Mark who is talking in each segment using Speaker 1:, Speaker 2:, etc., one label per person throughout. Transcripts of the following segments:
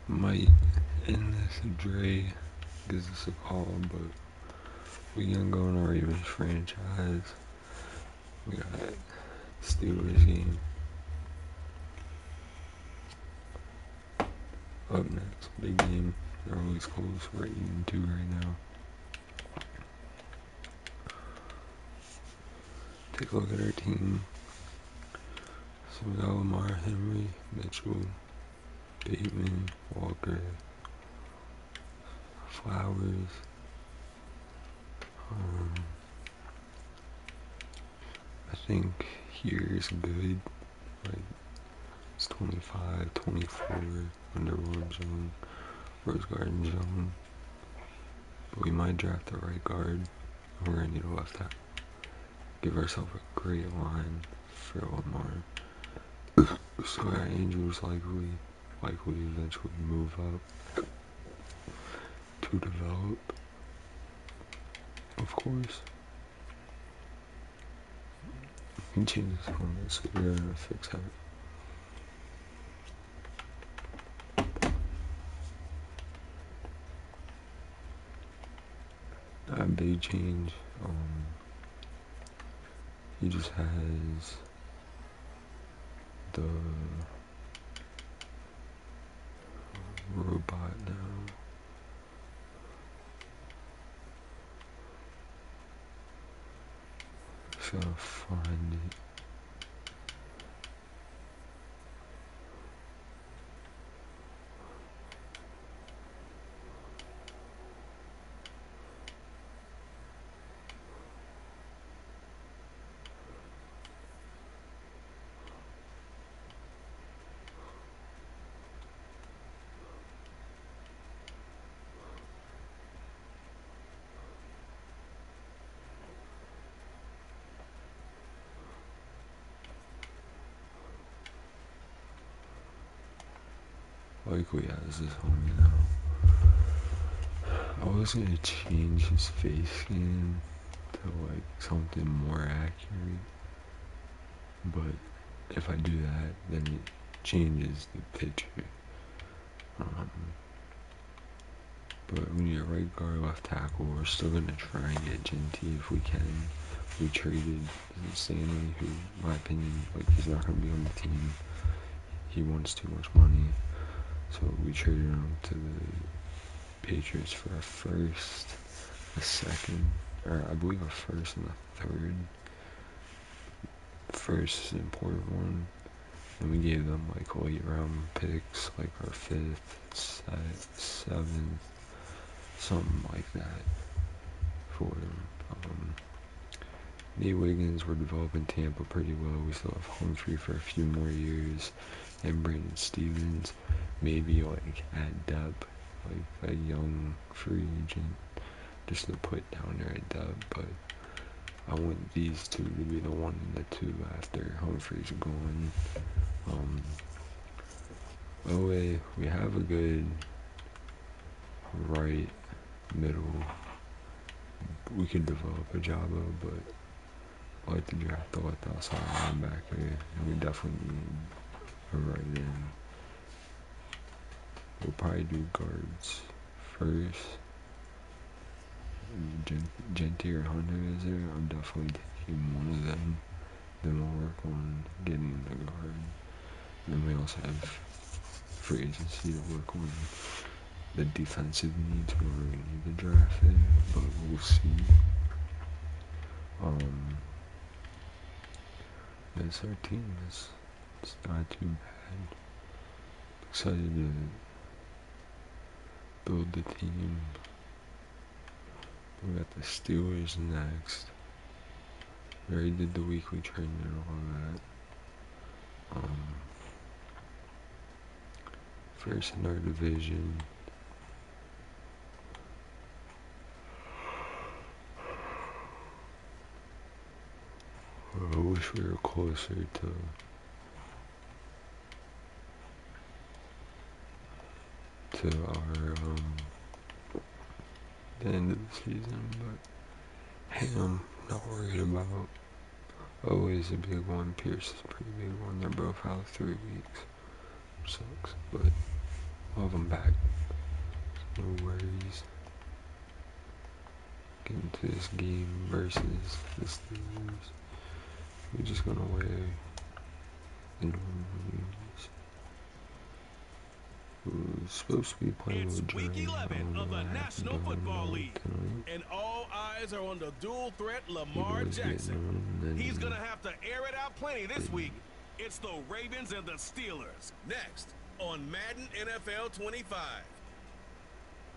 Speaker 1: might end this Dre gives us a call, but we gonna go in our Ravens franchise. We got Steelers game. Up next, big game. They're always close. We're 8-2 right now. Take a look at our team. So we got Lamar, Henry, Mitchell, Bateman, Walker, Flowers. I think here is good. Like it's 25, 24, underworld zone, Rose Garden zone. But we might draft the right guard. We're gonna need a left tackle. Give ourselves a great line for Lamar. So our Angels likely eventually move up to develop. Of course. We can change this on this, so we're gonna fix that. A big change. He just has the robot now. So I'll find it. Likely has this on me now. I was gonna change his face scan to like something more accurate, but if I do that, then it changes the picture. But we need a right guard, left tackle. We're still gonna try and get Genty if we can. We traded Stanley, who, in my opinion, like he's not gonna be on the team. He wants too much money. So we traded him to the Patriots for a first, a second, or I believe a first and a third. First is an important one. And we gave them like late round picks, like our 5th, 7th, something like that for them. Nate Wiggins, we're developing Tampa pretty well. We still have Humphrey for a few more years, and Brandon Stevens, maybe like at depth, like a young free agent, just to put down there at depth. But I want these two to be the 1 and the 2 after Humphrey's gone. OA, we have a good right middle. We could develop a Java, but I like to draft the left outside linebacker, and we definitely need a right end. We'll probably do guards first. Genty or Hunter is there? I'm definitely taking one of them. Then we'll work on getting the guard. And then we also have free agency to work on the defensive needs where we need to draft it, but we'll see. That's our team. It's not too bad. Excited to build the team. We got the Steelers next. We already did the weekly training and all that. First in our division. I wish we were closer to our the end of the season, but hey, I'm not worried about. Always a big one. Pierce is a pretty big one. They're both out 3 weeks. Sucks, but Welcome back. No worries. Get into this game versus the Steelers. We're just gonna wear the normal uniforms. Who's supposed to be playing with Dre?
Speaker 2: Week 11 of the National Football League, and all eyes are on the dual threat Lamar Jackson. He's gonna have to air it out plenty this week. It's the Ravens and the Steelers. Next on Madden NFL 25.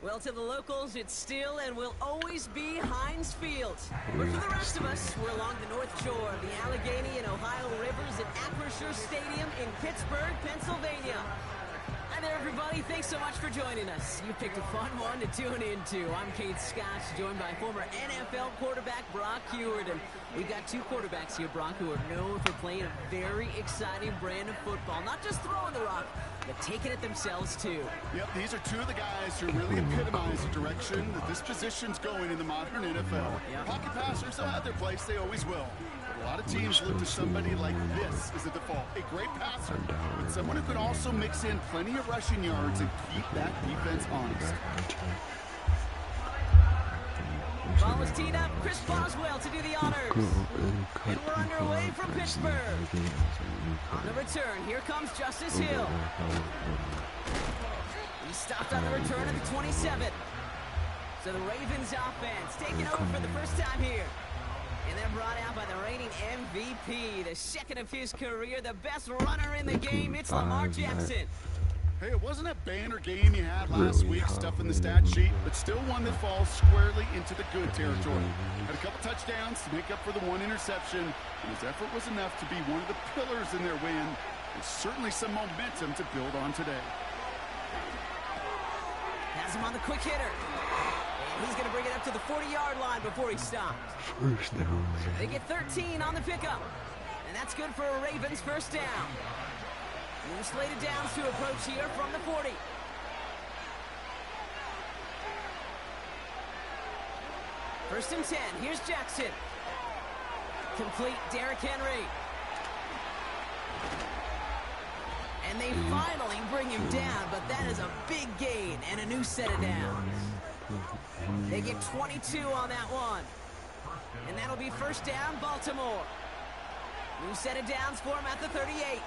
Speaker 3: Well, to the locals, it's still and will always be Heinz Field. But for the rest of us, we're along the North Shore of the Allegheny and Ohio Rivers at Acrisure Stadium in Pittsburgh, Pennsylvania. Hi there, everybody. Thanks so much for joining us. You picked a fun one to tune into. I'm Kate Scott, joined by former NFL quarterback Brock Heward. And we've got two quarterbacks here, Brock, who are known for playing a very exciting brand of football. Not just throwing the rock, but taking it themselves, too.
Speaker 4: Yep, these are two of the guys who really epitomize the direction that this position's going in the modern NFL.
Speaker 3: Yep.
Speaker 4: Pocket passers will have their place. They always will. But a lot of teams look to somebody like this as a default. A great passer, but someone who can also mix in plenty of rushing yards and keep that defense honest.
Speaker 3: Ball is teed up. Chris Boswell to do the honors. And we're underway from Pittsburgh. On the return, here comes Justice Hill. He stopped on the return at the 27. So the Ravens offense taking over for the first time here. And they're brought out by the reigning MVP, the second of his career, the best runner in the game. It's Lamar Jackson.
Speaker 4: Hey, it wasn't a banner game you had last week, stuff in the stat sheet, but still one that falls squarely into the good territory. Had a couple touchdowns to make up for the one interception, and his effort was enough to be one of the pillars in their win. There's certainly some momentum to build on today.
Speaker 3: Has him on the quick hitter. And he's going to bring it up to the 40-yard line before he stops.
Speaker 1: First down.
Speaker 3: They get 13 on the pickup. And that's good for a Ravens first down. New slated downs to approach here from the 40. First and 10. Here's Jackson. Complete Derrick Henry. And they finally bring him down, but that is a big gain and a new set of downs. They get 22 on that one. And that'll be first down, Baltimore. New set of downs for him at the 38.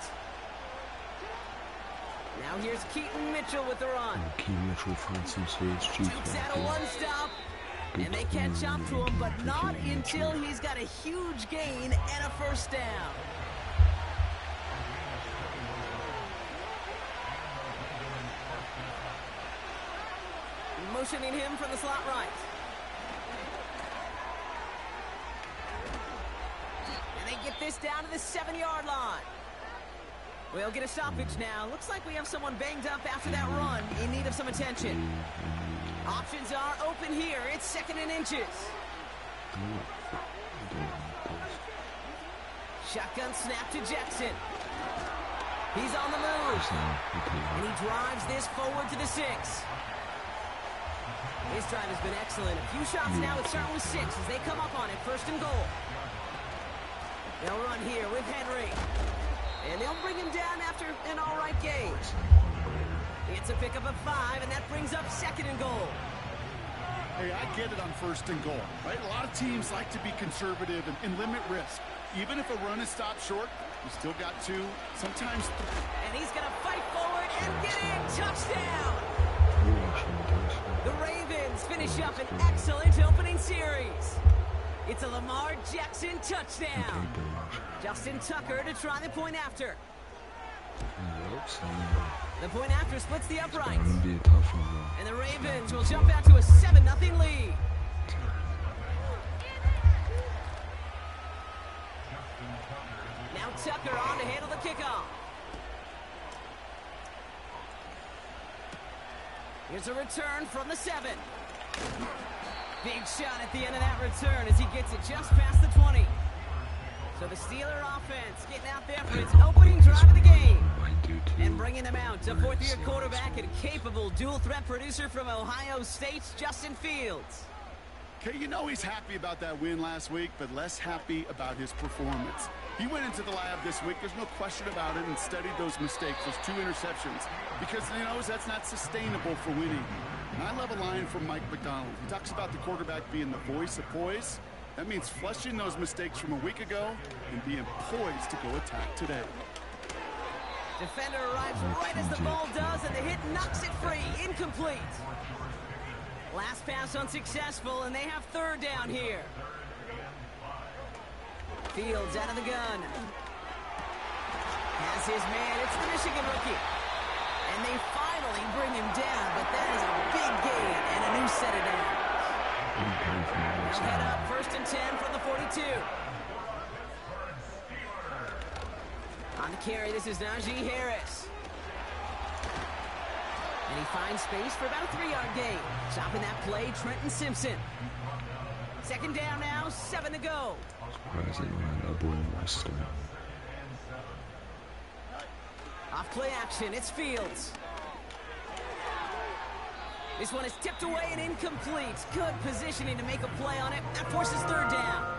Speaker 3: Now here's Keaton Mitchell with the run.
Speaker 1: Keaton Mitchell finds some serious juice.
Speaker 3: Jukes out a one-stop. And they catch up to him, but not until he's got a huge gain and a first down. Motioning him from the slot right. And they get this down to the 7-yard line. We'll get a stoppage now. Looks like we have someone banged up after that run in need of some attention. Options are open here. It's second and inches. Shotgun snap to Jackson. He's on the move. And he drives this forward to the 6. His drive has been excellent. A few shots now. It's starting with 6 as they come up on it. First and goal. They'll run here with Henry. And they'll bring him down after an all-right gain. It's a pickup of 5, and that brings up second and goal.
Speaker 4: Hey, I get it on first and goal, right? A lot of teams like to be conservative and limit risk. Even if a run is stopped short, you still got 2, sometimes 3.
Speaker 3: And he's going to fight forward and get in. Touchdown! The Ravens finish up an excellent opening series. It's a Lamar Jackson touchdown. Justin Tucker to try the point after. The point after splits the uprights. And the Ravens will jump out to a 7-0 lead. Now Tucker on to handle the kickoff. Here's a return from the 7. Big shot at the end of that return as he gets it just past the 20. So the Steeler offense getting out there for its opening drive of the game. And bringing them out to fourth-year quarterback and capable dual-threat producer from Ohio State's Justin Fields.
Speaker 4: Okay, you know he's happy about that win last week, but less happy about his performance. He went into the lab this week, there's no question about it, and studied those mistakes, those 2 interceptions, because he knows that's not sustainable for winning. And I love a line from Mike McDonald. He talks about the quarterback being the voice of poise. That means flushing those mistakes from a week ago and being poised to go attack today.
Speaker 3: Defender arrives right as the ball does, and the hit knocks it free. Incomplete. Last pass unsuccessful, and they have 3rd down here. Fields out of the gun. Has his man. It's the Michigan rookie. And they finally bring him down, but that is a big gain and a new set of downs. They'll head up 1st and 10 from the 42. On the carry, this is Najee Harris. And he finds space for about a 3-yard gain. Stopping that play, Trenton Simpson. 2nd down now, 7 to go. Off play action, it's Fields. This one is tipped away and incomplete. Good positioning to make a play on it. That forces 3rd down.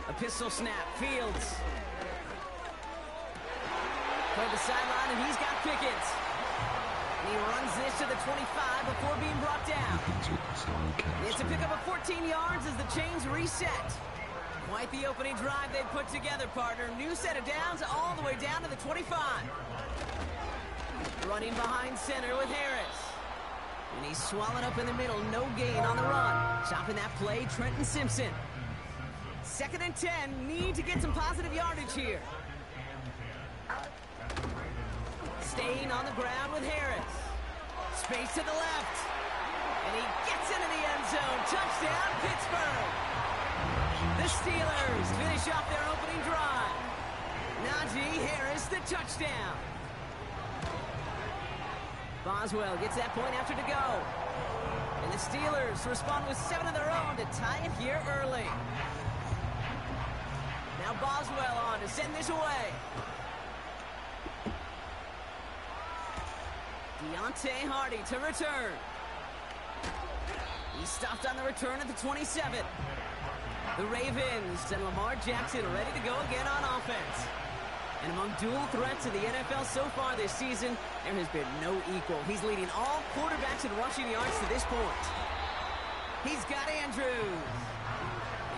Speaker 3: A pistol snap, Fields. Toward the sideline, and he's got Pickens. And he runs this to the 25 before being brought down. It's a pickup of 14 yards as the chains reset. Quite the opening drive they've put together, partner. New set of downs all the way down to the 25. Running behind center with Harris. And he's swallowed up in the middle. No gain on the run. Stopping that play, Trenton Simpson. 2nd and 10. Need to get some positive yardage here. Staying on the ground with Harris. Space to the left. And he gets into the end zone. Touchdown, Pittsburgh. The Steelers finish off their opening drive. Najee Harris, the touchdown. Boswell gets that point after to go. And the Steelers respond with 7 of their own to tie it here early. Now Boswell on to send this away. Deontay Hardy to return. He stopped on the return at the 27. The Ravens and Lamar Jackson ready to go again on offense. And among dual threats of the NFL so far this season, there has been no equal. He's leading all quarterbacks in rushing yards to this point. He's got Andrews.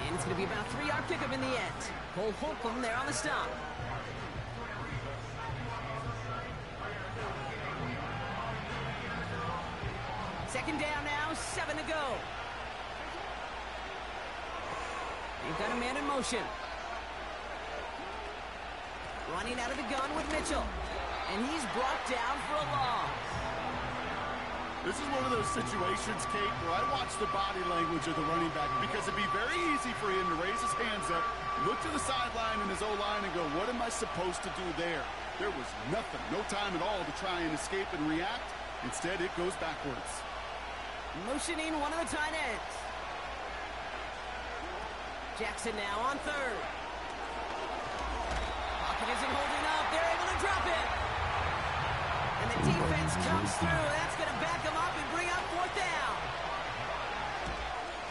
Speaker 3: And it's going to be about a 3-yard pickup in the end. Cole Holcomb there on the stop. Second down now, 7 to go. You've got a man in motion. Running out of the gun with Mitchell. And he's brought down for a loss.
Speaker 4: This is one of those situations, Kate, where I watch the body language of the running back because it'd be very easy for him to raise his hands up, look to the sideline and his O-line and go, what am I supposed to do there? There was nothing, no time at all to try and escape and react. Instead, it goes backwards.
Speaker 3: Motioning one of the tight ends. Jackson now on 3rd. Pocket isn't holding up. They're able to drop it. And the defense comes through. That's going to back them up and bring up 4th down.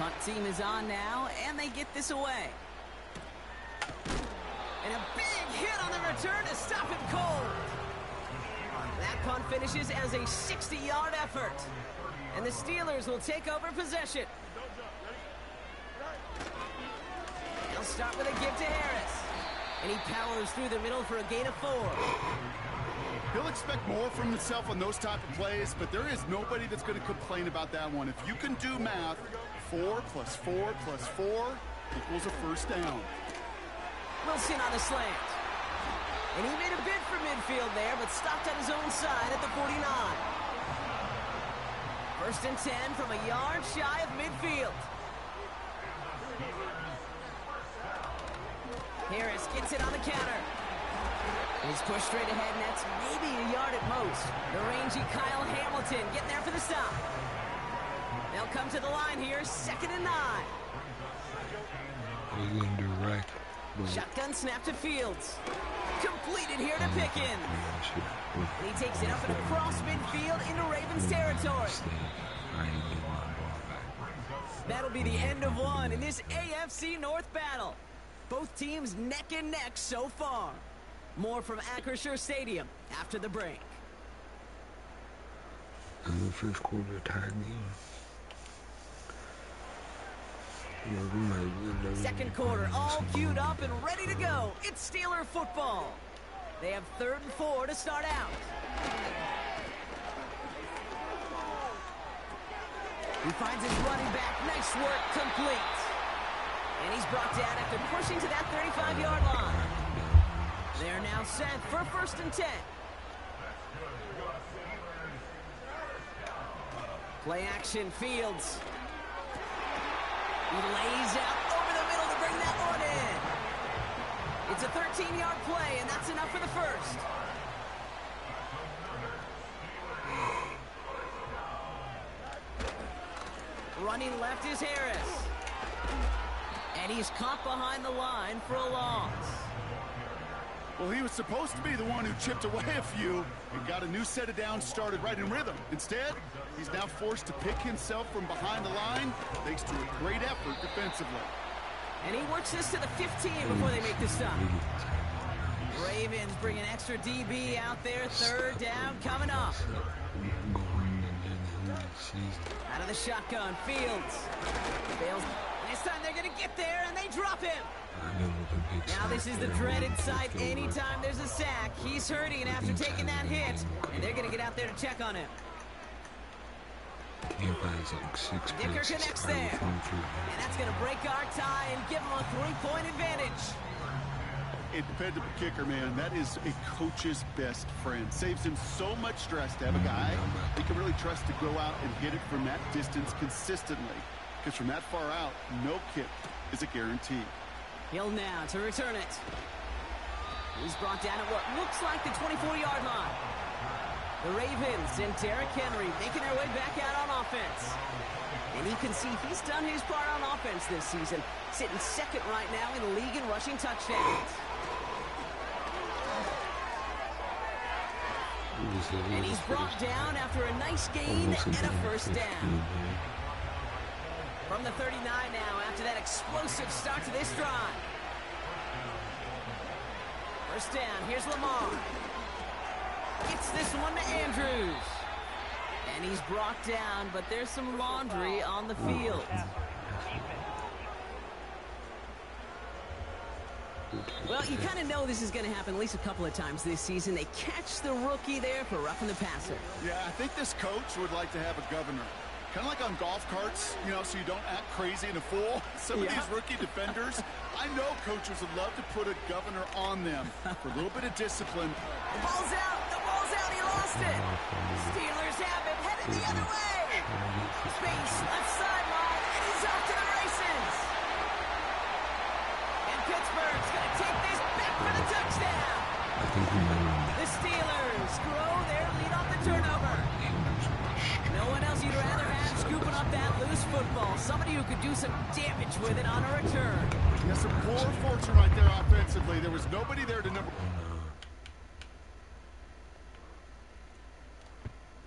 Speaker 3: Punt team is on now, and they get this away. And a big hit on the return to stop him cold. That punt finishes as a 60-yard effort. And the Steelers will take over possession. They'll start with a give to Harris. And he powers through the middle for a gain of 4.
Speaker 4: He'll expect more from himself on those type of plays, but there is nobody that's going to complain about that one. If you can do math, 4 plus 4 plus 4 equals a 1st down.
Speaker 3: Wilson on the slant. And he made a bid for midfield there, but stopped on his own side at the 49. 1st and 10 from a yard shy of midfield. Harris gets it on the counter. He's pushed straight ahead, and that's maybe a yard at most. The rangy Kyle Hamilton getting there for the stop. They'll come to the line here, 2nd and 9.
Speaker 1: Indirect.
Speaker 3: Shotgun snap to Fields. Completed here to Pickens. And he takes it up and across midfield into Ravens territory.
Speaker 1: I ain't getting my ball back.
Speaker 3: That'll be the end of one in this AFC North battle. Both teams neck and neck so far. More from Acrisure Stadium after the break.
Speaker 1: In the first quarter tag game.
Speaker 3: Second quarter all queued up and ready to go. It's Steeler football. They have 3rd and 4 to start out. He finds his running back. Nice work, complete. And he's brought down after pushing to that 35-yard line. They're now set for 1st and 10. Play action, Fields. He lays out over the middle to bring that one in. It's a 13-yard play, and that's enough for the first. Running left is Harris. And he's caught behind the line for a loss.
Speaker 4: Well, he was supposed to be the one who chipped away a few and got a new set of downs started right in rhythm. Instead, he's now forced to pick himself from behind the line thanks to a great effort defensively.
Speaker 3: And he works this to the 15 before they make the stop. Ravens bring an extra DB out there. 3rd down coming up. Out of the shotgun, Fields. Fails. And this time they're going to get there, and they drop him. Now this is the dreaded sight anytime there's a sack. He's hurting after taking that hit, and they're going to get out there to check on him. Dicker connects there, and that's going to break our tie and give him a 3-point advantage.
Speaker 4: A dependable kicker, man. That is a coach's best friend. Saves him so much stress to have a guy he can really trust to go out and hit it from that distance consistently. Because from that far out, no kick is a guarantee.
Speaker 3: Hill now to return it. He's brought down at what looks like the 24-yard line. The Ravens and Derrick Henry making their way back out on offense. And you can see he's done his part on offense this season, sitting 2nd right now in the league in rushing touchdowns. And he's brought down after a nice gain and a 1st down. From the 39 now after that explosive start to this drive. 1st down, here's Lamar. Gets this one to Andrews. And he's brought down, but there's some laundry on the field. Well, you kind of know this is going to happen at least a couple of times this season. They catch the rookie there for roughing the passer.
Speaker 4: Yeah, I think this coach would like to have a governor. Kind of like on golf carts, you know, so you don't act crazy and a fool. Some of these rookie defenders, I know coaches would love to put a governor on them for a little bit of discipline.
Speaker 3: The ball's out. The ball's out. He lost it. Steelers have him headed the other way. Space left sideline, and he's off to the races. And Pittsburgh's going to take this back for the touchdown. The Steelers grow their lead off the turnover. No one else you'd rather have scooping up that loose football. Somebody who could do some damage with it on a return.
Speaker 4: Yeah, some poor fortune right there offensively. There was nobody there to number...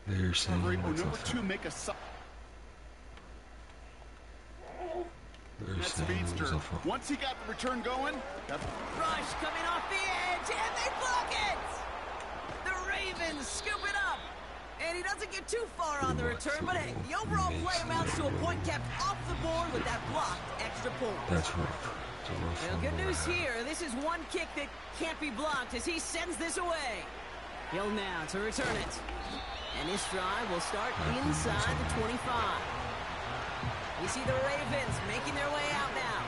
Speaker 1: They're saying
Speaker 4: number 2 make a... That speedster. Once he got the return going...
Speaker 3: Rush coming off the edge, and they block it! The Ravens scoop it up. And he doesn't get too far on the return, but hey, the overall play amounts to a point kept off the board with that blocked extra point.
Speaker 1: That's right.
Speaker 3: Well, good news here. This is one kick that can't be blocked as he sends this away. Hill now to return it. And this drive will start inside the 25. You see the Ravens making their way out now.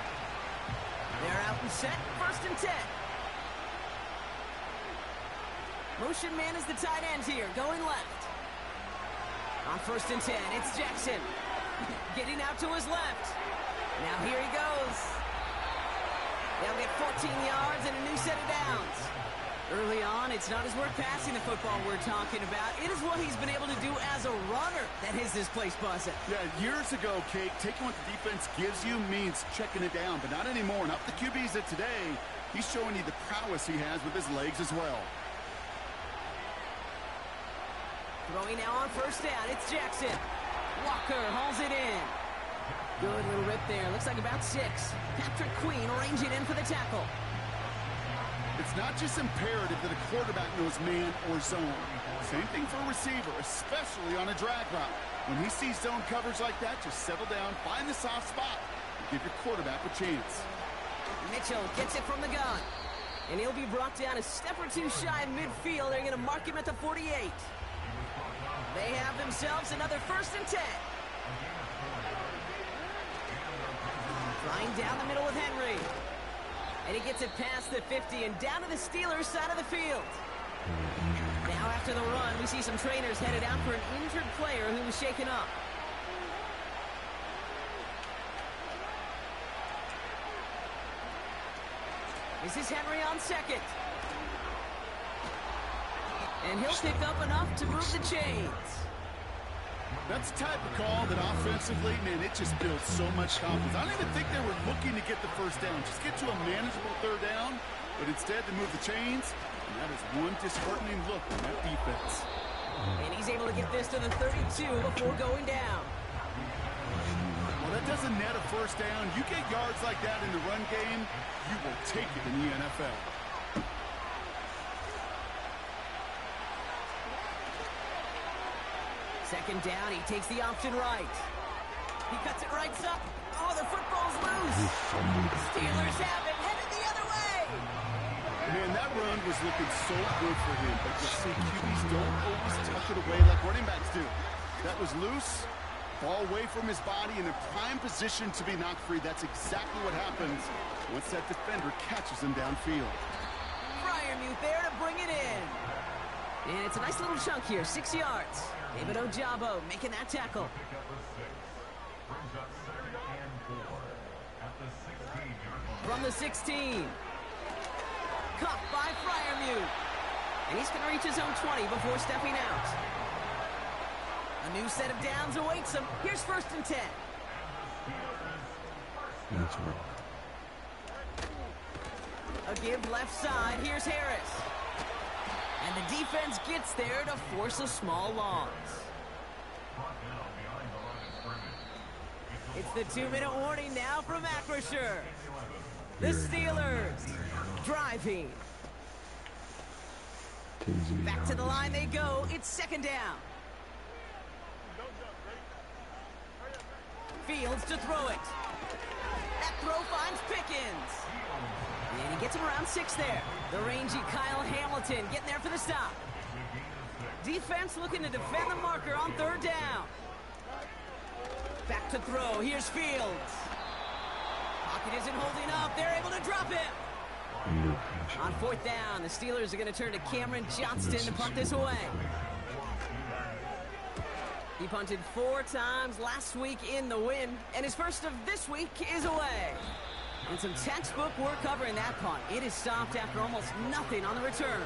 Speaker 3: They're out and set, 1st and 10. Motion man is the tight end here, going left. On 1st and 10, it's Jackson. Getting out to his left. Now here he goes. They'll get 14 yards and a new set of downs. Early on, it's not his work passing the football we're talking about. It is what he's been able to do as a runner that has this place buzzing. Yeah,
Speaker 4: years ago, Kate, taking what the defense gives you means checking it down, but not anymore. Not the QBs of today. He's showing you the prowess he has with his legs as well.
Speaker 3: Throwing now on 1st down, it's Jackson. Walker hauls it in. Good little rip there. Looks like about 6. Patrick Queen arranging in for the tackle.
Speaker 4: It's not just imperative that a quarterback knows man or zone. Same thing for a receiver, especially on a drag route. When he sees zone coverage like that, just settle down, find the soft spot, and give your quarterback a chance.
Speaker 3: Mitchell gets it from the gun. And he'll be brought down a step or two shy of midfield. They're going to mark him at the 48. They have themselves another 1st and 10. Flying down the middle with Henry. And he gets it past the 50 and down to the Steelers' side of the field. Now after the run, we see some trainers headed out for an injured player who was shaken up. This is Henry on 2nd. And he'll pick up enough to move the chains.
Speaker 4: That's the type of call that offensively, man, it just builds so much confidence. I don't even think they were looking to get the 1st down. Just get to a manageable 3rd down, but instead to move the chains, and that is one disheartening look on that defense.
Speaker 3: And he's able to get this to the 32 before going down.
Speaker 4: Well, that doesn't net a 1st down. You get yards like that in the run game, you will take it in the NFL.
Speaker 3: Second down, he takes the option right. He cuts it right up. Oh, the football's loose. Steelers have it, headed the other way.
Speaker 4: Man, that run was looking so good for him, but you see QBs don't always tuck it away like running backs do. That was loose, ball away from his body in a prime position to be knocked free. That's exactly what happens once that defender catches him downfield.
Speaker 3: Fryermuth there to bring it in. And it's a nice little chunk here, 6 yards. David Ojabo making that tackle. From the 16. Caught by Fryermuth. And he's going to reach his own 20 before stepping out. A new set of downs awaits him. Here's 1st and 10.
Speaker 1: That's right.
Speaker 3: A give left side. Here's Harris. And the defense gets there to force a small loss. It's the 2-minute warning now from Acrisure. The Steelers driving. Back to the line they go. It's 2nd down. Fields to throw it. That throw finds Pickens. And he gets him around 6 there. The rangy Kyle Hamilton getting there for the stop. Defense looking to defend the marker on 3rd down. Back to throw. Here's Fields. Pocket isn't holding up. They're able to drop him. On 4th down, the Steelers are going to turn to Cameron Johnston to punt this away. He punted 4 times last week in the win, and his first of this week is away. And some textbook work covering that punt. It is stopped after almost nothing on the return.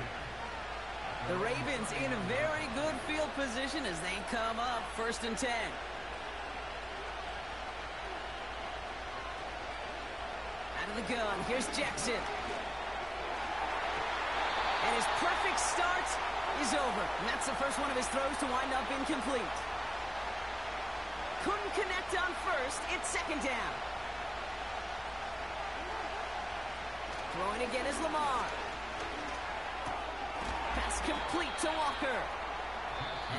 Speaker 3: The Ravens in a very good field position as they come up 1st and 10. Out of the gun, here's Jackson. And his perfect start is over. And that's the first one of his throws to wind up incomplete. Couldn't connect on 1st. It's 2nd down. Throwing again is Lamar. Pass complete to Walker.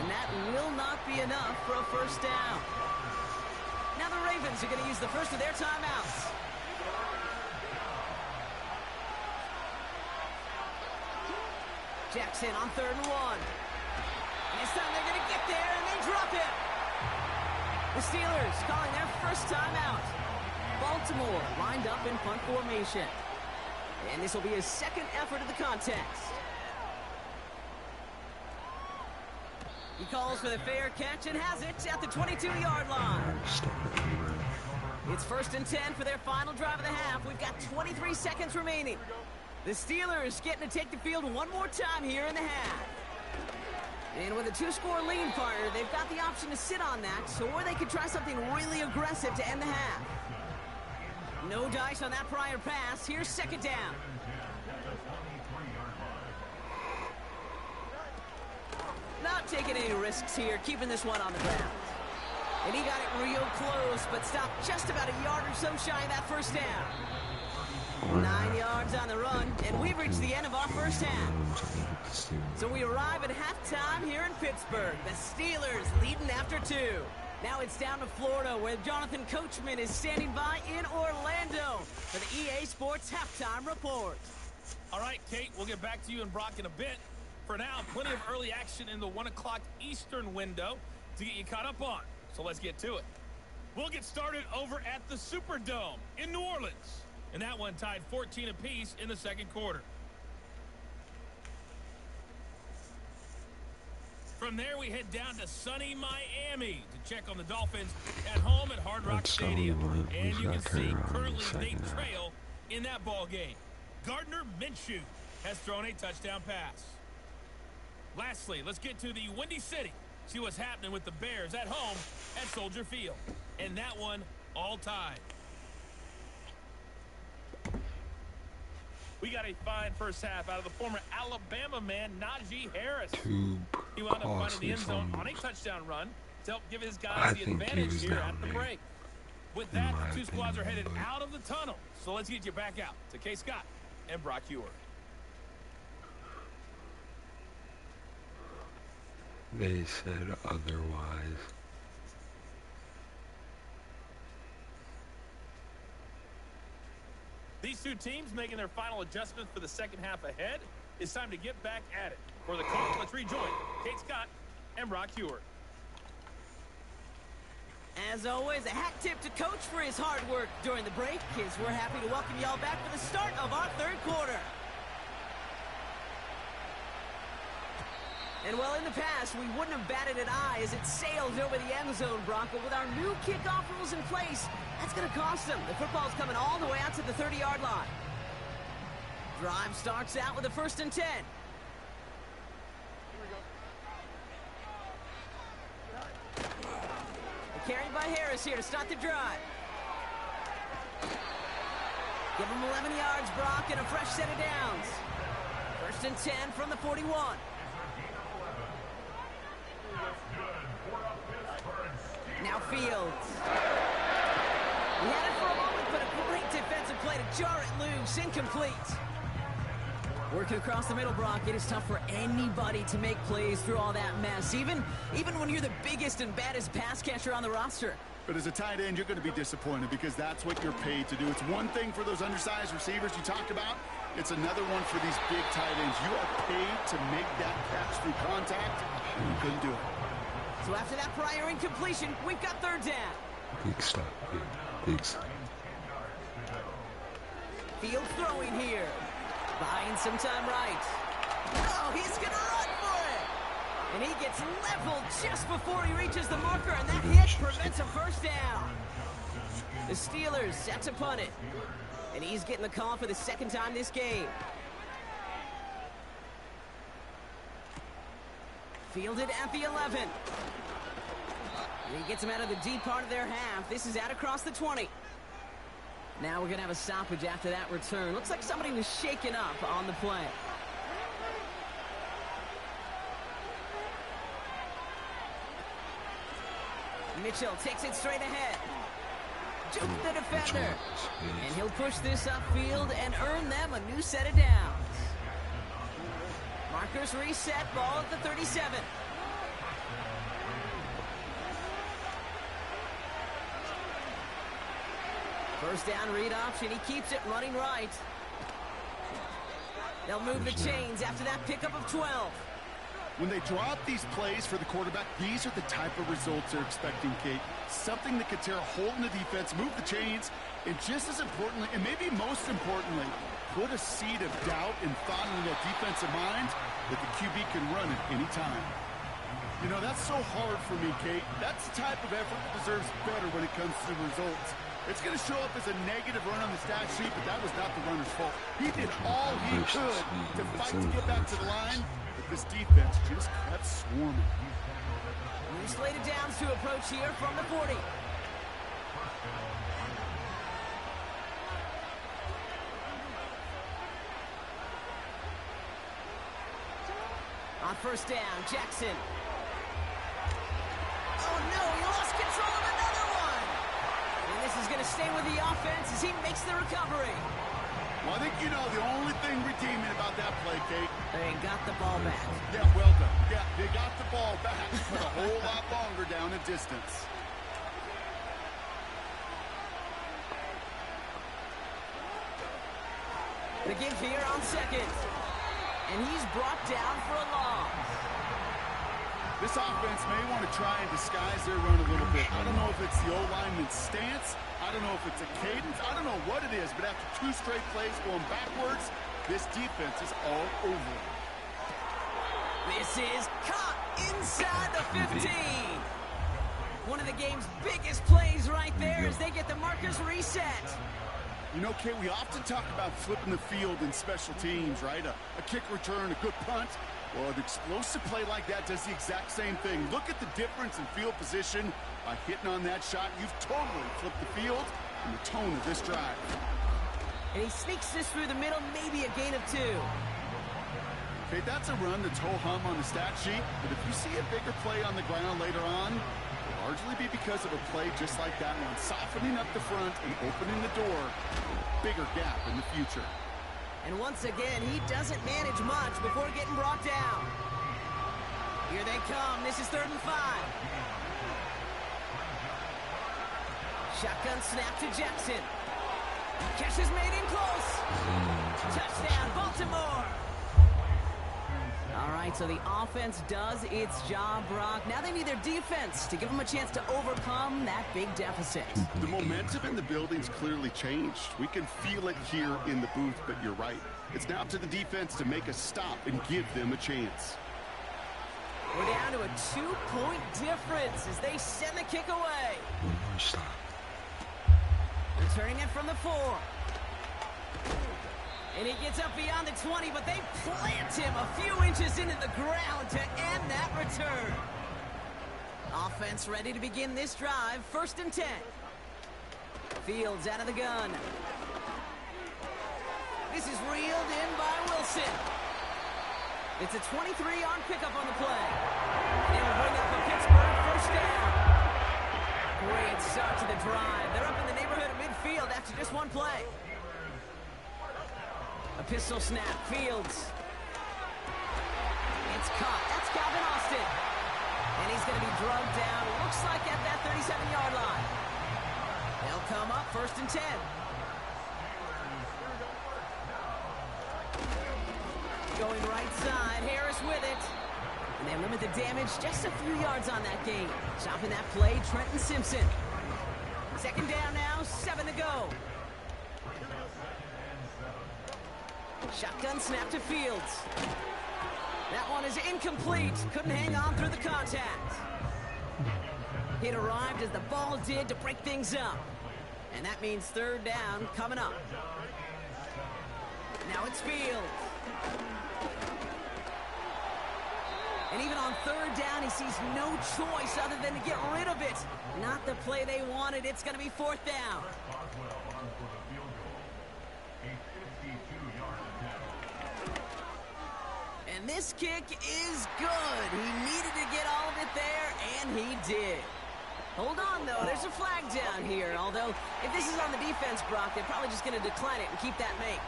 Speaker 3: And that will not be enough for a 1st down. Now the Ravens are going to use the first of their timeouts. Jackson on 3rd and 1. And this time they're going to get there and they drop it. The Steelers calling their first timeout. Baltimore lined up in punt formation. And this will be his 2nd effort of the contest. He calls for the fair catch and has it at the 22-yard line. It's 1st and 10 for their final drive of the half. We've got 23 seconds remaining. The Steelers getting to take the field one more time here in the half. And with a 2-score lead, partner, they've got the option to sit on that, or they could try something really aggressive to end the half. No dice on that prior pass. Here's 2nd down. Not taking any risks here, keeping this one on the ground. And he got it real close, but stopped just about a yard or so shy of that first down. 9 yards on the run, and we've reached the end of our first half. So we arrive at halftime here in Pittsburgh. The Steelers leading after 2. Now it's down to Florida, where Jonathan Coachman is standing by in Orlando for the EA Sports Halftime Report.
Speaker 5: All right, Kate, we'll get back to you and Brock in a bit. For now, plenty of early action in the 1 o'clock Eastern window to get you caught up on. So let's get to it. We'll get started over at the Superdome in New Orleans. And that one tied 14 apiece in the second quarter. From there, we head down to sunny Miami to check on the Dolphins at home at Hard Rock Stadium. And you can see currently they trail in that ball game. Gardner Minshew has thrown a touchdown pass. Lastly, let's get to the Windy City. See what's happening with the Bears at home at Soldier Field. And that one all tied. We got a fine first half out of the former Alabama man, Najee Harris. He wound up finding the end zone on a touchdown run to help give his guys the advantage here at the break. With that, the two squads are headed out of the tunnel. So let's get you back out to Kay Scott and Brock Ewer.
Speaker 1: They said otherwise.
Speaker 5: These two teams making their final adjustments for the second half ahead. It's time to get back at it. For the call, let's rejoin Kate Scott and Brock Ewer.
Speaker 3: As always, a hat tip to Coach for his hard work during the break, as we're happy to welcome y'all back for the start of our third quarter. And well, in the past, we wouldn't have batted an eye as it sailed over the end zone, Brock. But with our new kickoff rules in place, that's going to cost them. The football's coming all the way out to the 30-yard line. Drive starts out with a 1st and 10. Carried by Harris here to start the drive. Give him 11 yards, Brock, and a fresh set of downs. 1st and 10 from the 41. Now Fields. He had it for a moment, but a great defensive play to jar it loose. Incomplete. Working across the middle, Brock, it is tough for anybody to make plays through all that mess, even when you're the biggest and baddest pass catcher on the roster.
Speaker 4: But as a tight end, you're going to be disappointed because that's what you're paid to do. It's one thing for those undersized receivers you talked about. It's another one for these big tight ends. You are paid to make that catch through contact, and you couldn't do it.
Speaker 3: So after that prior incompletion, we've got 3rd down.
Speaker 1: Big stop. Big stop.
Speaker 3: Fields throwing here. Buying some time right. Oh, he's going to run for it. And he gets leveled just before he reaches the marker, and that hit prevents a 1st down. The Steelers set to punt it. And he's getting the call for the 2nd time this game. Fielded at the 11. He gets him out of the deep part of their half. This is out across the 20. Now we're going to have a stoppage after that return. Looks like somebody was shaken up on the play. Mitchell takes it straight ahead. Juke the defender. And he'll push this upfield and earn them a new set of downs. Markers reset, ball at the 37. First down read option. He keeps it running right. They'll move the chains after that pickup of 12.
Speaker 4: When they draw up these plays for the quarterback, these are the type of results they're expecting, Kate. Something that could tear a hole in the defense, move the chains, and just as importantly, and maybe most importantly, put a seed of doubt and thought in that defensive mind that the QB can run at any time. You know, that's so hard for me, Kate. That's the type of effort that deserves better when it comes to results. It's going to show up as a negative run on the stat sheet, but that was not the runner's fault. He did all he could to fight to get back to the line, but this defense just kept swarming.
Speaker 3: New slated downs to approach here from the 40. On 1st down, Jackson. Oh no, he lost control of is going to stay with the offense as he makes the recovery.
Speaker 4: Well, I think you know the only thing redeeming about that play, Kate.
Speaker 3: They got the ball back.
Speaker 4: Yeah, well done. Yeah, they got the ball back, but a whole lot longer down the distance.
Speaker 3: The give here on second. And he's brought down for a loss.
Speaker 4: This offense may want to try and disguise their run a little bit. I don't know if it's the O-lineman's stance. I don't know if it's a cadence. I don't know what it is, but after 2 straight plays going backwards, this defense is all over it.
Speaker 3: This is caught inside the 15. One of the game's biggest plays right there as they get the markers reset.
Speaker 4: You know, Kate, we often talk about flipping the field in special teams, right? A kick return, a good punt. Well, an explosive play like that does the exact same thing. Look at the difference in field position. By hitting on that shot, you've totally flipped the field and the tone of this drive.
Speaker 3: And he sneaks this through the middle, maybe a gain of 2.
Speaker 4: Okay, that's a run that's ho-hum on the stat sheet, but if you see a bigger play on the ground later on, it'll largely be because of a play just like that one, softening up the front and opening the door for a bigger gap in the future.
Speaker 3: And once again, he doesn't manage much before getting brought down. Here they come. This is 3rd and 5. Shotgun snap to Jackson. Catch is made in close. Touchdown, Baltimore. All right, so the offense does its job, Brock. Now they need their defense to give them a chance to overcome that big deficit.
Speaker 4: The momentum in the building's clearly changed. We can feel it here in the booth, but you're right. It's now up to the defense to make a stop and give them a chance.
Speaker 3: We're down to a 2-point difference as they send the kick away. Returning it from the 4. And he gets up beyond the 20, but they plant him a few inches into the ground to end that return. Offense ready to begin this drive. 1st and 10. Fields out of the gun. This is reeled in by Wilson. It's a 23-yard pickup on the play. And it'll bring up a Pittsburgh 1st down. Great start to the drive. They're up in the neighborhood of midfield after just 1 play. A pistol snap, Fields. It's caught. That's Calvin Austin. And he's going to be drugged down, looks like at that 37-yard line. They'll come up 1st and 10. Going right side, Harris with it. And they limit the damage just a few yards on that gain. Stopping that play, Trenton Simpson. 2nd down now, 7 to go. Shotgun snap to Fields. That one is incomplete. Couldn't hang on through the contact. It arrived as the ball did to break things up. And that means 3rd down coming up. Now it's Fields. And even on 3rd down, he sees no choice other than to get rid of it. Not the play they wanted. It's going to be 4th down. And this kick is good. He needed to get all of it there, and he did. Hold on, though. There's a flag down here. Although, if this is on the defense, Brock, they're probably just going to decline it and keep that make.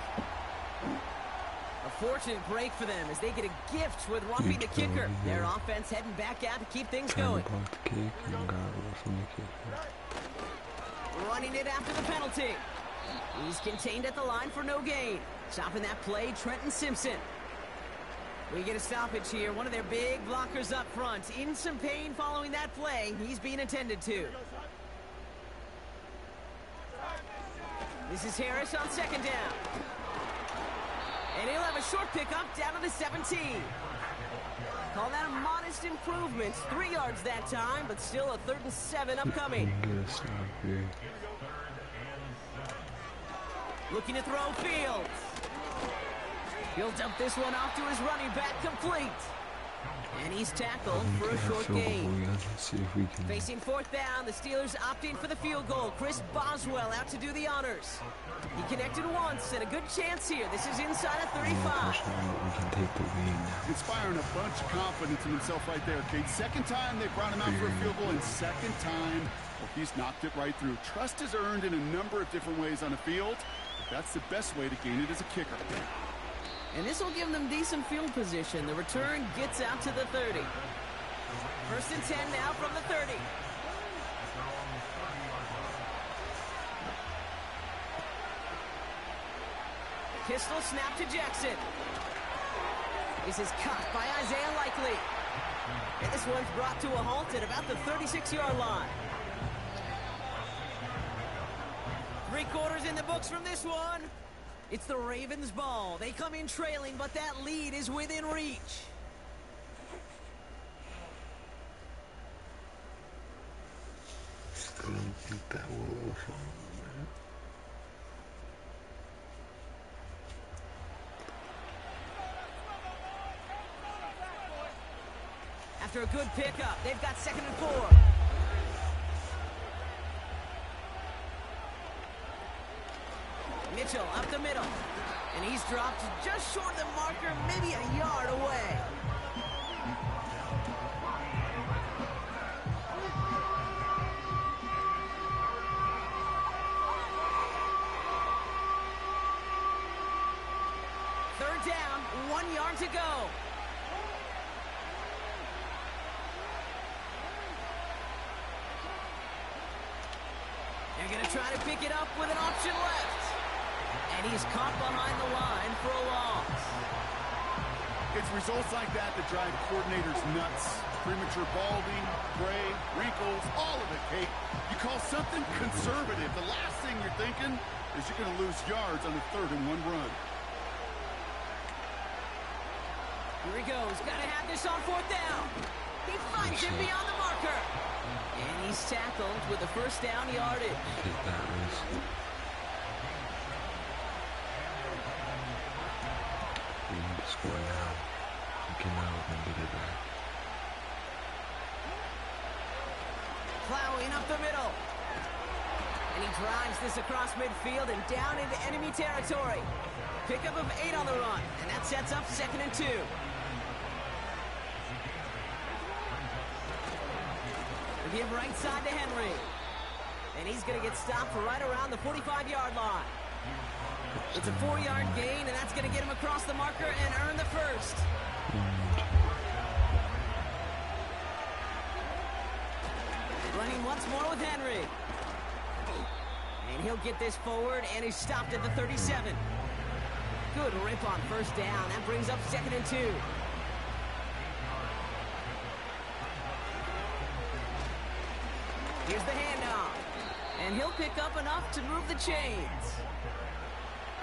Speaker 3: A fortunate break for them as they get a gift with roughing the kicker. Their offense heading back out to keep things going. Running it after the penalty. He's contained at the line for no gain. Stopping that play, Trenton Simpson. We get a stoppage here. One of their big blockers up front. In some pain following that play. He's being attended to. This is Harris on 2nd down. And he'll have a short pickup down to the 17. Call that a modest improvement. 3 yards that time, but still a 3rd and 7 upcoming. Looking to throw Fields. He'll dump this one off to his running back, complete. And he's tackled for a short gain.
Speaker 1: See if we can.
Speaker 3: Facing fourth down, the Steelers opting for the field goal. Chris Boswell out to do the honors. He connected once, and a good chance here. This is inside of 35.
Speaker 1: We can take the lead now.
Speaker 4: Inspiring a bunch of confidence in himself right there, Kate. Second time they brought him out for a field goal, and second time, well, he's knocked it right through. Trust is earned in a number of different ways on the field. That's the best way to gain it as a kicker.
Speaker 3: And this will give them decent field position. The return gets out to the 30. First and 10 now from the 30. Pistol snap to Jackson. This is caught by Isaiah Likely. And this one's brought to a halt at about the 36-yard line. 3 quarters in the books from this one. It's the Ravens' ball. They come in trailing, but that lead is within reach.
Speaker 1: Still don't think that will.
Speaker 3: After a good pickup, they've got 2nd and 4. Mitchell up the middle, and he's dropped just short of the marker, maybe a yard away. Third down, 1 yard to go. They're going to try to pick it up with an option left. And he's caught behind the line for a loss.
Speaker 4: It's results like that that drive coordinators nuts. Premature balding, gray, wrinkles, all of it, Kate. You call something conservative. The last thing you're thinking is you're going to lose yards on a 3rd and 1 run.
Speaker 3: Here he goes. Got to have this on 4th down. He finds him beyond the marker. And he's tackled with a first down yardage.
Speaker 1: Hit that was. We need to score now. We can now get it back.
Speaker 3: Plowing up the middle. And he drives this across midfield and down into enemy territory. Pickup of 8 on the run. And that sets up 2nd and 2. We give right side to Henry. And he's going to get stopped right around the 45-yard line. It's a 4-yard gain, and that's going to get him across the marker and earn the first. Running once more with Henry. And he'll get this forward, and he's stopped at the 37. Good rip on first down. That brings up 2nd and 2. Here's the handoff. And he'll pick up enough to move the chains.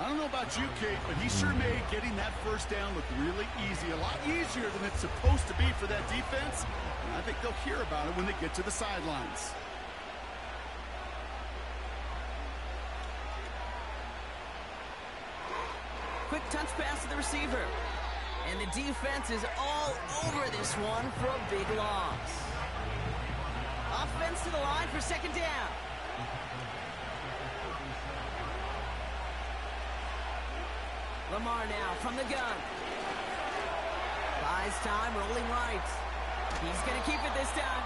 Speaker 4: I don't know about you, Kate, but he sure made getting that first down look really easy. A lot easier than it's supposed to be for that defense. And I think they'll hear about it when they get to the sidelines.
Speaker 3: Quick touch pass to the receiver. And the defense is all over this one for a big loss. Offense to the line for 2nd down. Lamar now from the gun. Buys time, rolling right. He's going to keep it this time.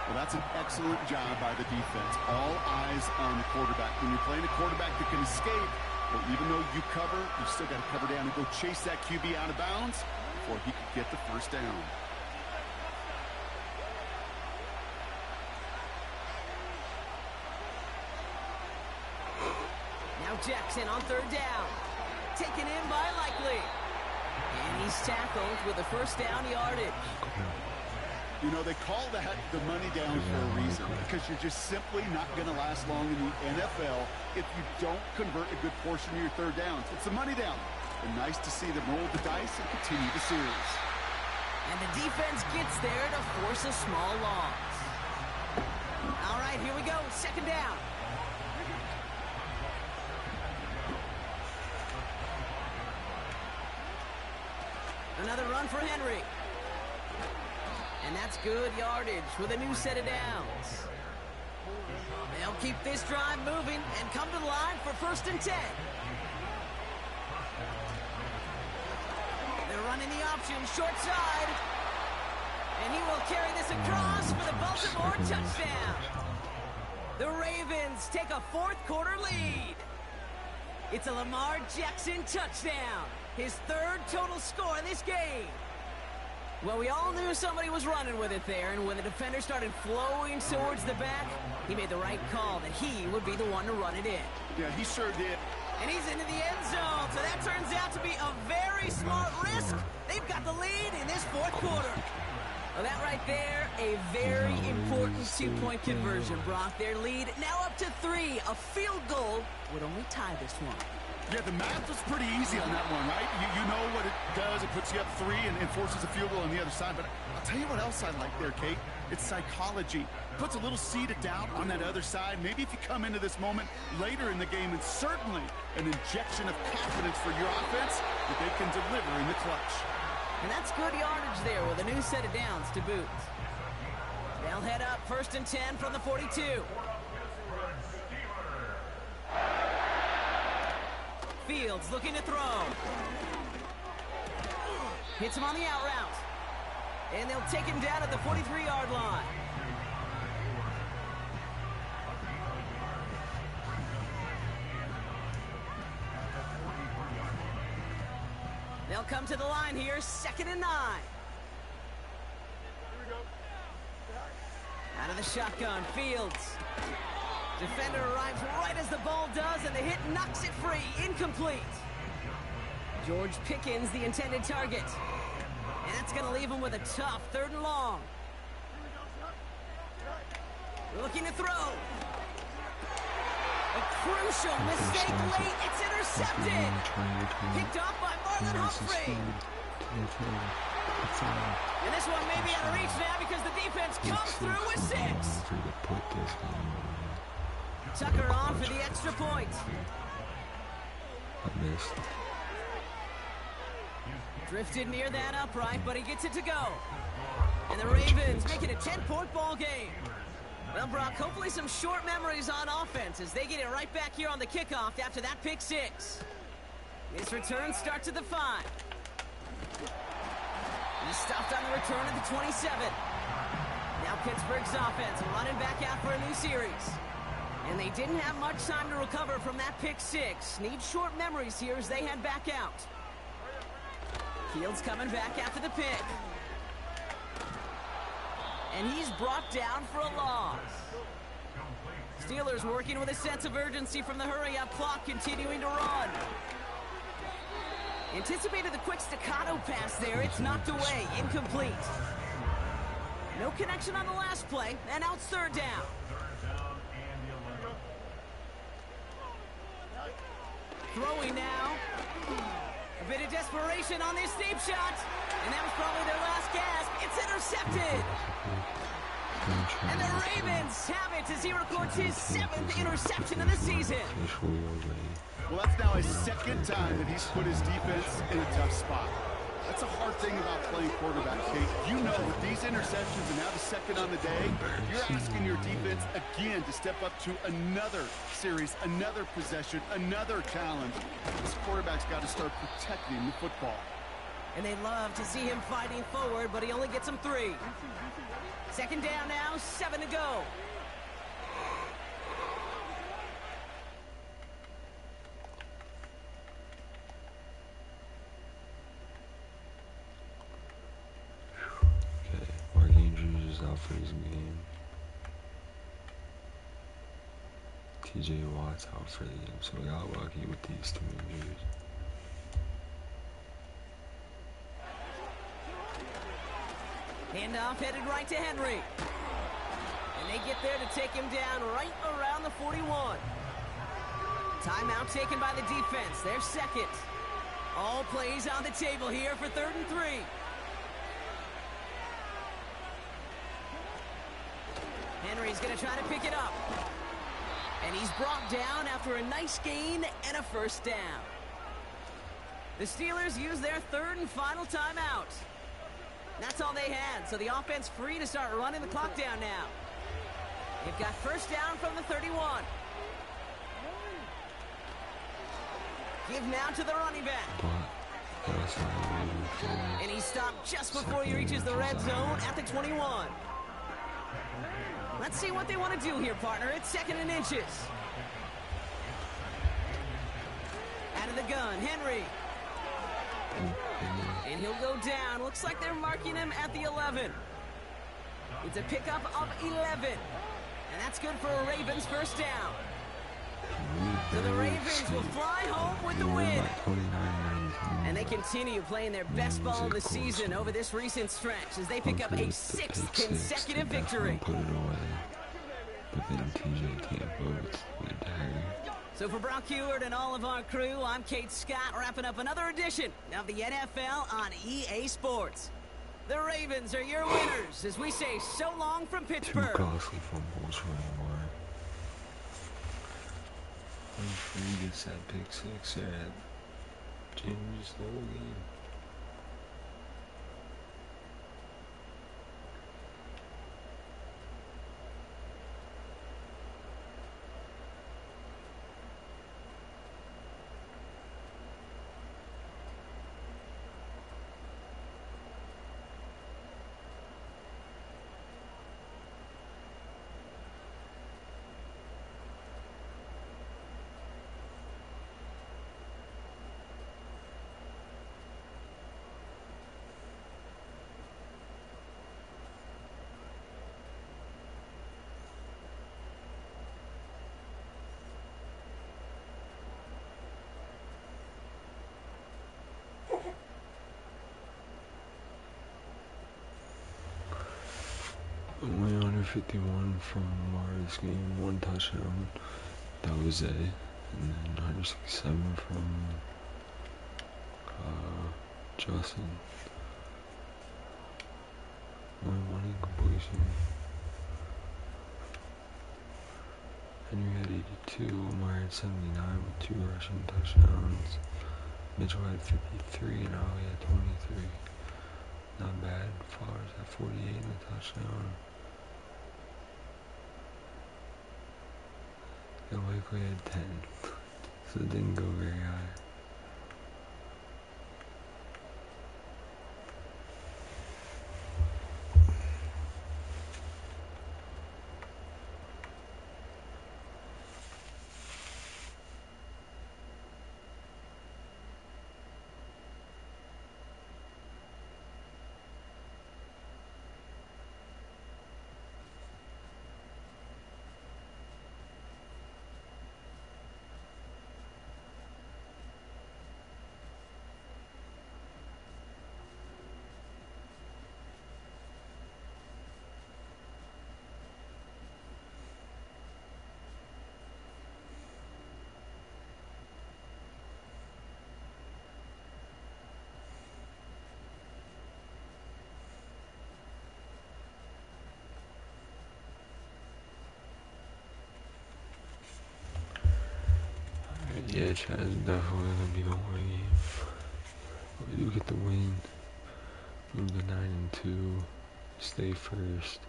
Speaker 4: Well, that's an excellent job by the defense. All eyes on the quarterback. When you're playing a quarterback that can escape, well, even though you cover, you still got to cover down and go chase that QB out of bounds before he could get the first down.
Speaker 3: Now Jackson on 3rd down. Taken in by Likely. And he's tackled with a first down yardage.
Speaker 4: You know, they call that the money down for a reason, because you're just simply not going to last long in the NFL if you don't convert a good portion of your 3rd downs. It's a money down. And nice to see them roll the dice and continue the series.
Speaker 3: And the defense gets there to force a small loss. All right, here we go. 2nd down. Another run for Henry. And that's good yardage with a new set of downs. They'll keep this drive moving and come to the line for 1st and 10. They're running the option short side. And he will carry this across for the Baltimore touchdown. The Ravens take a 4th quarter lead. It's a Lamar Jackson touchdown. His 3rd total score in this game. Well, we all knew somebody was running with it there, and when the defender started flowing towards the back, he made the right call that he would be the one to run it in.
Speaker 4: Yeah, he sure did.
Speaker 3: And he's into the end zone, so that turns out to be a very smart risk. They've got the lead in this 4th quarter. Well, that right there, a very important 2-point conversion, Brock. Their lead now up to 3. A field goal would only tie this one.
Speaker 4: Yeah, the math was pretty easy on that one, right? You know what it does. It puts you up 3 and forces a field goal on the other side. But I'll tell you what else I like there, Kate. It's psychology. Puts a little seed of doubt on that other side. Maybe if you come into this moment later in the game, and certainly an injection of confidence for your offense that they can deliver in the clutch.
Speaker 3: And that's good yardage there with a new set of downs to boot. They'll head up 1st and 10 from the 42. Fields looking to throw. Hits him on the out route. And they'll take him down at the 43-yard line. They'll come to the line here, 2nd and 9. Out of the shotgun, Fields. Defender arrives right as the ball does, and the hit knocks it free. Incomplete. George Pickens, the intended target. And that's going to leave him with a tough 3rd and long. Looking to throw. A crucial mistake late. It's intercepted. Picked off by Marlon Humphrey. And this one may be out of reach now because the defense comes through with 6. Tucker on for the extra point.
Speaker 1: I missed.
Speaker 3: Drifted near that upright, but he gets it to go. And the Ravens make it a 10-point ball game. Well, Brock, hopefully some short memories on offense as they get it right back here on the kickoff after that pick 6. This return starts at the 5. He's stopped on the return at the 27. Now Pittsburgh's offense running back out for a new series. And they didn't have much time to recover from that pick 6. Need short memories here as they head back out. Fields coming back after the pick. And he's brought down for a loss. Steelers working with a sense of urgency from the hurry-up clock, continuing to run. Anticipated the quick staccato pass there. It's knocked away. Incomplete. No connection on the last play, and now it's 3rd down. Throwing now. A bit of desperation on this deep shot. And that was probably their last gasp. It's intercepted. And the Ravens have it as he records his 7th interception of the season.
Speaker 4: Well, that's now his 2nd time that he's put his defense in a tough spot. That's a hard thing about playing quarterback, Kate. You know, with these interceptions and now the 2nd on the day, you're asking your defense again to step up to another series, another possession, another challenge. This quarterback's got to start protecting the football.
Speaker 3: And they love to see him fighting forward, but he only gets them 3. 2nd down now, 7 to go.
Speaker 1: Out for this game. TJ Watt's out for the game, so I got lucky with these 2 injuries.
Speaker 3: Handoff headed right to Henry. And they get there to take him down right around the 41. Timeout taken by the defense, their 2nd. All plays on the table here for 3rd and 3. Henry's going to try to pick it up. And he's brought down after a nice gain and a 1st down. The Steelers use their 3rd and final timeout. That's all they had, so the offense free to start running the clock down now. They've got first down from the 31. Give now to the running back. And he stopped just before he reaches the red zone at the 21. Let's see what they want to do here, partner. It's 2nd and inches. Out of the gun, Henry. And he'll go down. Looks like they're marking him at the 11. It's a pickup of 11. And that's good for a Ravens first down. So the Ravens will fly home with the win. And they continue playing their best ball of the season over this recent stretch as they pick up a 6th consecutive victory.
Speaker 1: Put it away. But then TJ can't vote the dagger.
Speaker 3: So for Brock Heward and all of our crew, I'm Kate Scott, wrapping up another edition of the NFL on EA Sports. The Ravens are your winners as we say so long from Pittsburgh.
Speaker 1: 2 costly fumbles for Lamar. He gets that pick 6 there at changes the whole game. Only 151 from Lamar's game, 1 touchdown. That was it. And then 167 from Justin. Only 1 incompletion. Henry had 82, Lamar had 79 with 2 rushing touchdowns. Mitchell had 53 and Ali had 23. Not bad. Flowers had 48 and a touchdown. And Wakely had 10. So it didn't go very high. Yeah, Chad is definitely gonna be the one game. We do get the win. Move to 9-2. Stay first.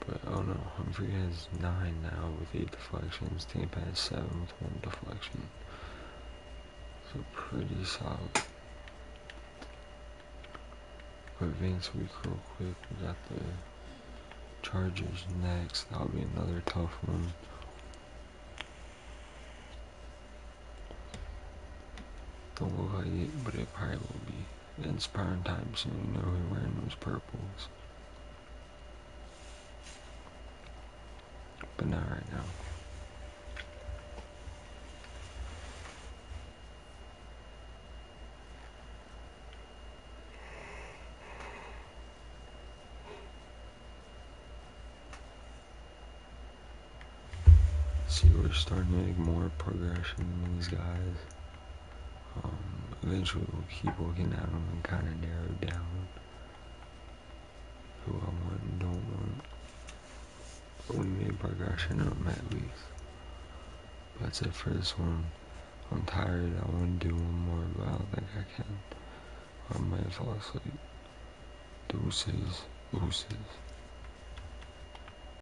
Speaker 1: But oh no, Humphrey has 9 now with 8 deflections. Tampa has 7 with 1 deflection. So pretty solid. But advance week real quick. We got the Chargers next. That'll be another tough one. Don't look like it, but it probably will be. It's prime time, so you know who's wearing those purples. But not right now. See, we're starting to make more progression in these guys. Eventually we'll keep looking at them and kind of narrow down who I want and don't want. But we made progression in them at least. But that's it for this one. I'm tired. I want to do one more, but I don't think I can. I might fall asleep. Deuces. Deuces.